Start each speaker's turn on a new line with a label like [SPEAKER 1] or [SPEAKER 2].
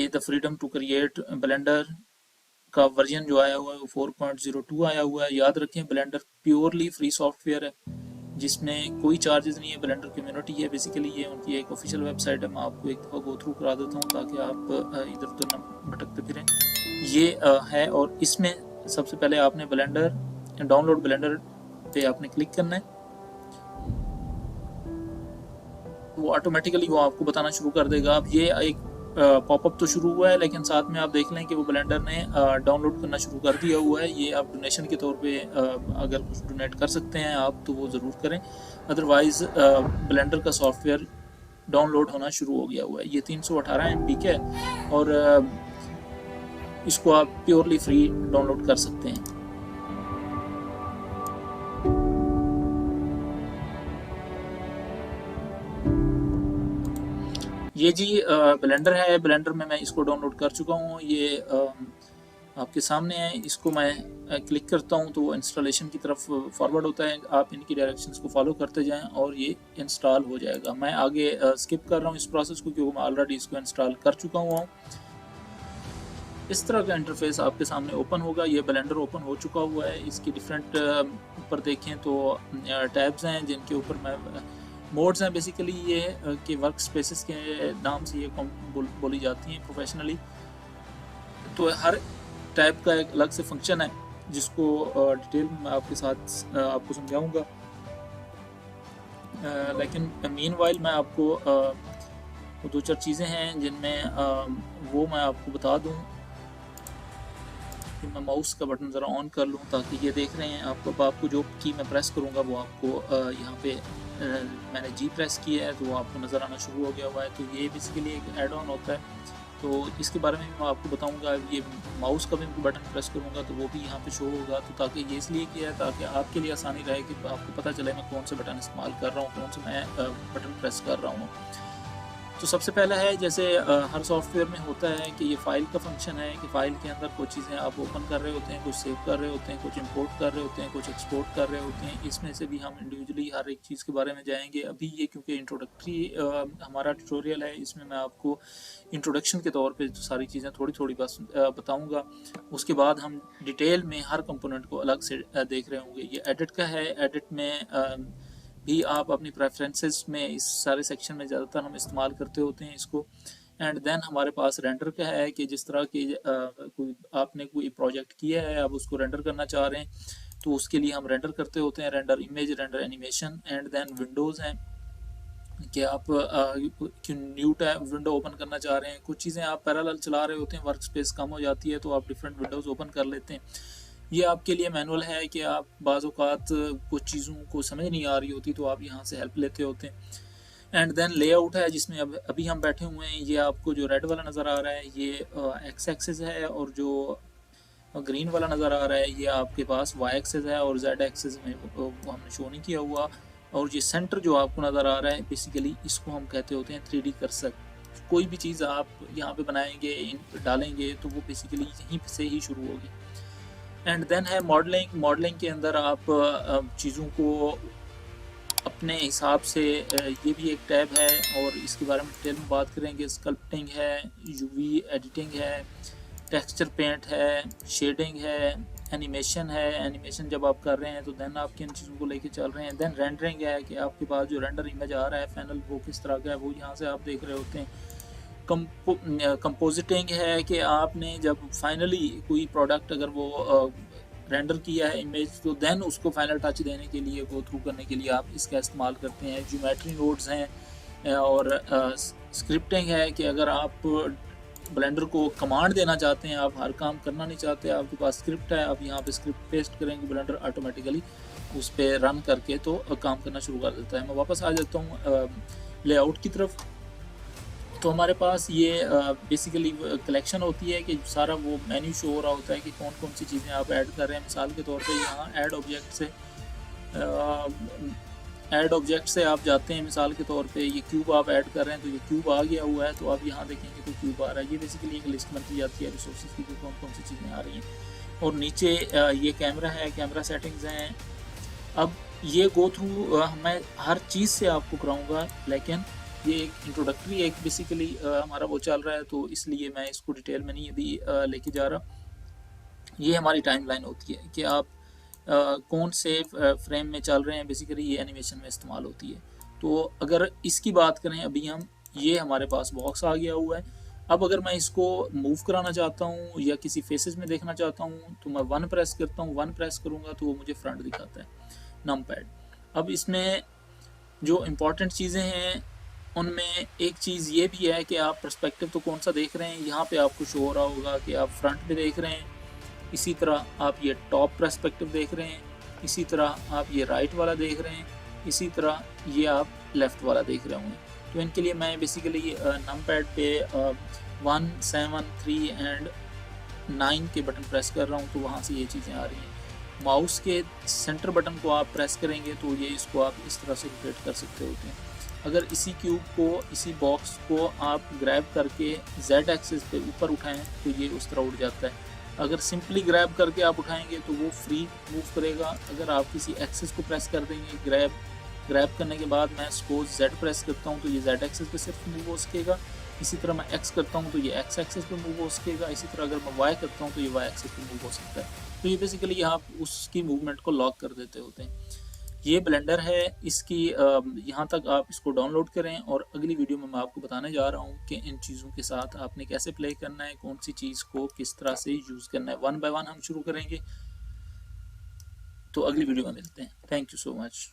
[SPEAKER 1] The freedom to create Blender का version जो आया हुआ है वो 4.02 आया हुआ है। याद रखें ब्लेंडर प्योरली फ्री सॉफ्टवेयर है जिसमें कोई चार्जेस नहीं है। ब्लेंडर कम्युनिटी है बेसिकली, ये उनकी एक ऑफिशियल वेबसाइट है। मैं आपको एक दफ़ा गो थ्रू करा देता हूँ ताकि आप इधर उधर न भटकते फिरें। ये है, और इसमें सबसे पहले आपने ब्लेंडर डाउनलोड ब्लेंडर पे आपने क्लिक करना है। वो ऑटोमेटिकली वो आपको बताना शुरू कर देगा। अब ये एक पॉपअप तो शुरू हुआ है, लेकिन साथ में आप देख लें कि वो ब्लेंडर ने डाउनलोड करना शुरू कर दिया हुआ है। ये आप डोनेशन के तौर पे अगर कुछ डोनेट कर सकते हैं आप तो वो ज़रूर करें, अदरवाइज़ ब्लेंडर का सॉफ्टवेयर डाउनलोड होना शुरू हो गया हुआ है। ये 318 MB का है और इसको आप प्योरली फ्री डाउनलोड कर सकते हैं। ये जी ब्लेंडर है, ब्लेंडर में मैं इसको डाउनलोड कर चुका हूँ। ये आपके सामने है। इसको मैं क्लिक करता हूँ तो वो इंस्टॉलेशन की तरफ फॉरवर्ड होता है। आप इनकी डायरेक्शंस को फॉलो करते जाएं और ये इंस्टॉल हो जाएगा। मैं आगे स्किप कर रहा हूँ इस प्रोसेस को क्योंकि मैं ऑलरेडी इसको इंस्टॉल कर चुका हूँ। इस तरह का इंटरफेस आपके सामने ओपन होगा। ये ब्लेंडर ओपन हो चुका हुआ है। इसकी डिफरेंट ऊपर देखें तो टैब्स हैं जिनके ऊपर मैं मोड्स हैं बेसिकली ये कि वर्क स्पेसेस के नाम से ये बोली जाती हैं प्रोफेशनली। तो हर टैब का एक अलग से फंक्शन है जिसको डिटेल में मैं आपके साथ आपको समझाऊंगा। लेकिन मीनवाइल मैं आपको वो दो चार चीज़ें हैं जिनमें वो मैं आपको बता दूं कि मैं माउस का बटन ज़रा ऑन कर लूं ताकि ये देख रहे हैं आपको जो की मैं प्रेस करूंगा वो आपको यहाँ पे मैंने जी प्रेस किया है तो वो आपको नज़र आना शुरू हो गया हुआ है। तो ये बेसिकली एक ऐड ऑन होता है, तो इसके बारे में मैं आपको बताऊंगा। ये माउस का भी बटन प्रेस करूंगा तो वो भी यहाँ पे शो होगा। तो ताकि ये इसलिए किया है ताकि आपके लिए आसानी रहे कि आपको पता चले मैं कौन से बटन इस्तेमाल कर रहा हूँ, कौन से मैं बटन प्रेस कर रहा हूँ। तो सबसे पहला है जैसे हर सॉफ्टवेयर में होता है कि ये फ़ाइल का फंक्शन है कि फ़ाइल के अंदर कुछ चीज़ें आप ओपन कर रहे होते हैं, कुछ सेव कर रहे होते हैं, कुछ इंपोर्ट कर रहे होते हैं, कुछ एक्सपोर्ट कर रहे होते हैं। इसमें से भी हम इंडिविजुअली हर एक चीज़ के बारे में जाएंगे। अभी ये क्योंकि इंट्रोडक्टरी हमारा ट्यूटोरियल है, इसमें मैं आपको इंट्रोडक्शन के तौर पर सारी चीज़ें थोड़ी थोड़ी बस बताऊँगा। उसके बाद हम डिटेल में हर कंपोनेंट को अलग से देख रहे होंगे। ये एडिट का है। एडिट में भी आप अपनी प्रेफरेंसेस में इस सारे सेक्शन में ज़्यादातर हम इस्तेमाल करते होते हैं इसको। एंड देन हमारे पास रेंडर का है कि जिस तरह की आपने कोई प्रोजेक्ट किया है आप उसको रेंडर करना चाह रहे हैं तो उसके लिए हम रेंडर करते होते हैं, render image, render animation. And then windows हैं कि आप न्यू टैब विंडो ओपन करना चाह रहे हैं। कुछ चीज़ें आप पैरेलल चला रहे होते हैं, वर्क स्पेस कम हो जाती है तो आप डिफरेंट विंडोज़ ओपन कर लेते हैं। ये आपके लिए मैनुअल है कि आप बाज़ औक़ात कुछ चीज़ों को समझ नहीं आ रही होती तो आप यहाँ से हेल्प लेते होते हैं। एंड देन लेआउट है जिसमें अभी हम बैठे हुए हैं। ये आपको जो रेड वाला नज़र आ रहा है ये एक्स एक्सिस है और जो ग्रीन वाला नज़र आ रहा है ये आपके पास वाई एक्सिस है और जेड एक्सिस में वो हमने शो नहीं किया हुआ। और ये सेंटर जो आपको नज़र आ रहा है बेसिकली इसको हम कहते होते हैं 3D कर्सर। कोई भी चीज़ आप यहाँ पे बनाएंगे डालेंगे तो वो बेसिकली यहीं से ही शुरू होगी। एंड देन है मॉडलिंग। मॉडलिंग के अंदर आप चीज़ों को अपने हिसाब से ये भी एक टैब है और इसके बारे में डिटेल में बात करेंगे। स्कल्पटिंग है, यूवी एडिटिंग है, टेक्सचर पेंट है, शेडिंग है, एनिमेशन है। एनिमेशन जब आप कर रहे हैं तो देन आप किन चीज़ों को लेके चल रहे हैं। देन रेंडरिंग है कि आपके पास जो रेंडर इमेज आ रहा है फाइनल वो किस तरह का है, वो यहाँ से आप देख रहे होते हैं। कंपोजिटिंग है कि आपने जब फाइनली कोई प्रोडक्ट अगर वो रेंडर किया है इमेज तो देन उसको फाइनल टच देने के लिए गो थ्रू करने के लिए आप इसका इस्तेमाल करते हैं। ज्योमेट्री नोड्स हैं और स्क्रिप्टिंग है कि अगर आप ब्लेंडर को कमांड देना चाहते हैं, आप हर काम करना नहीं चाहते, आपके पास स्क्रिप्ट है, आप यहाँ पे स्क्रिप्ट पेस्ट करेंगे ब्लेंडर ऑटोमेटिकली उस पर रन करके तो काम करना शुरू कर देता है। मैं वापस आ जाता हूँ लेआउट की तरफ। तो हमारे पास ये बेसिकली कलेक्शन होती है कि सारा वो मेन्यू शो हो रहा होता है कि कौन कौन सी चीज़ें आप ऐड कर रहे हैं। मिसाल के तौर पे यहाँ ऐड ऑब्जेक्ट से आप जाते हैं। मिसाल के तौर पे ये क्यूब आप ऐड कर रहे हैं तो ये क्यूब आ गया हुआ है तो आप यहाँ देखेंगे तो क्यूब आ रहा है। ये बेसिकली एक लिस्ट बनती जाती है रिसोर्सेज की कौन कौन सी चीज़ें आ रही हैं। और नीचे ये कैमरा है, कैमरा सेटिंग्स हैं। अब ये गो थ्रू मैं हर चीज़ से आपको कराऊँगा लेकिन ये एक इंट्रोडक्टरी एक बेसिकली हमारा वो चल रहा है, तो इसलिए मैं इसको डिटेल में नहीं अभी लेके जा रहा। ये हमारी टाइमलाइन होती है कि आप कौन से फ्रेम में चल रहे हैं, बेसिकली ये एनिमेशन में इस्तेमाल होती है। तो अगर इसकी बात करें अभी हम, ये हमारे पास बॉक्स आ गया हुआ है। अब अगर मैं इसको मूव कराना चाहता हूँ या किसी फेसेस में देखना चाहता हूँ तो मैं 1 प्रेस करता हूँ, 1 प्रेस करूँगा तो वो मुझे फ्रंट दिखाता है, नमपैड। अब इसमें जो इम्पोर्टेंट चीज़ें हैं उनमें एक चीज़ ये भी है कि आप पर्सपेक्टिव तो कौन सा देख रहे हैं, यहाँ पे आपको शो हो रहा होगा कि आप फ्रंट में देख रहे हैं, इसी तरह आप ये टॉप पर्सपेक्टिव देख रहे हैं, इसी तरह आप ये राइट वाला देख रहे हैं, इसी तरह ये आप लेफ़्ट वाला देख रहे होंगे। तो इनके लिए मैं बेसिकली नमपैड पे 1, 7, 3 एंड 9 के बटन प्रेस कर रहा हूँ, तो वहाँ से ये चीज़ें आ रही हैं। माउस के सेंटर बटन को आप प्रेस करेंगे तो ये इसको आप इस तरह से रोटेट कर सकते होते हैं। अगर इसी क्यूब को, इसी बॉक्स को आप ग्रैब करके Z एक्सिस पे ऊपर उठाएं तो ये उस तरह उड़ जाता है। अगर सिंपली ग्रैब करके आप उठाएंगे तो वो फ्री मूव करेगा। अगर आप किसी एक्सिस को प्रेस कर देंगे, ग्रैब करने के बाद मैं सपोज Z प्रेस करता हूँ तो ये Z एक्सिस पे सिर्फ मूव हो सकेगा। इसी तरह मैं X करता हूँ तो ये X एक्सिस पे मूव हो सकेगा। इसी तरह अगर मैं Y करता हूँ तो ये Y एक्सिस पे मूव हो सकता है। तो ये बेसिकली आप उसकी मूवमेंट को लॉक कर देते होते हैं। ये ब्लेंडर है, इसकी यहाँ तक आप इसको डाउनलोड करें, और अगली वीडियो में मैं आपको बताने जा रहा हूँ कि इन चीज़ों के साथ आपने कैसे प्ले करना है, कौन सी चीज़ को किस तरह से यूज़ करना है। 1 बाय 1 हम शुरू करेंगे, तो अगली वीडियो में मिलते हैं। Thank you so much.